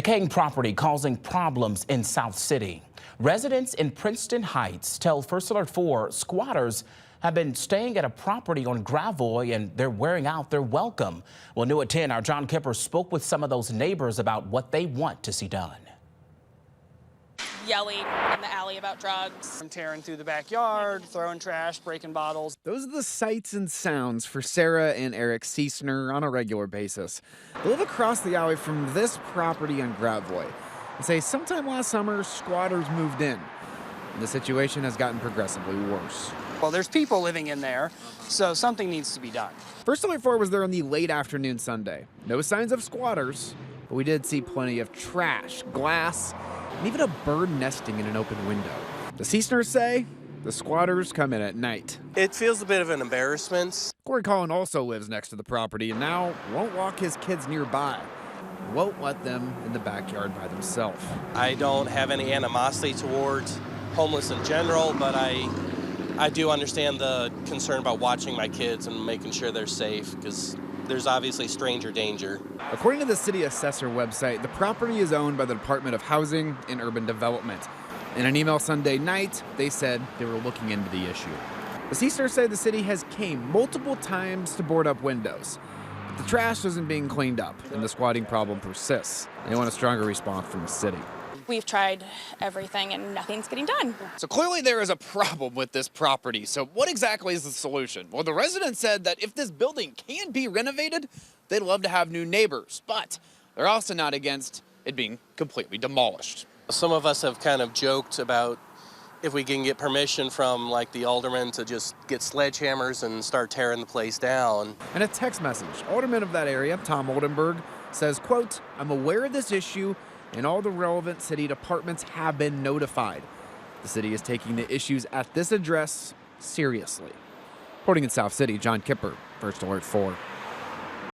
Decaying property causing problems in South City. Residents in Princeton Heights tell First Alert 4 squatters have been staying at a property on Gravois and they're wearing out their welcome. Well, New at 10, our John Kipper spoke with some of those neighbors about what they want to see done. Yelling in the alley about drugs. I'm tearing through the backyard, throwing trash, breaking bottles. Those are the sights and sounds for Sarah and Eric Seisner on a regular basis. They live across the alley from this property on Gravois. They say sometime last summer, squatters moved in. And the situation has gotten progressively worse. Well, there's people living in there, so something needs to be done. First Alert 4 was there on the late afternoon Sunday. No signs of squatters, but we did see plenty of trash, glass, and even a bird nesting in an open window. The Seisners say the squatters come in at night. It feels a bit of an embarrassment. Corey Collin also lives next to the property and now won't walk his kids nearby. Won't let them in the backyard by themselves. I don't have any animosity towards homeless in general, but I do understand the concern about watching my kids and making sure they're safe, because there's obviously stranger danger. According to the city assessor website, the property is owned by the Department of Housing and Urban Development. In an email Sunday night, they said they were looking into the issue. The Seisners say the city has came multiple times to board up windows, but the trash isn't being cleaned up and the squatting problem persists. They want a stronger response from the city. We've tried everything and nothing's getting done. So clearly there is a problem with this property. So what exactly is the solution? Well, the residents said that if this building can be renovated, they'd love to have new neighbors, but they're also not against it being completely demolished. Some of us have kind of joked about if we can get permission from like the aldermen to just get sledgehammers and start tearing the place down. In a text message, alderman of that area, Tom Oldenburg, says, quote, "I'm aware of this issue and all the relevant city departments have been notified. The city is taking the issues at this address seriously." Reporting in South City, John Kipper, First Alert 4.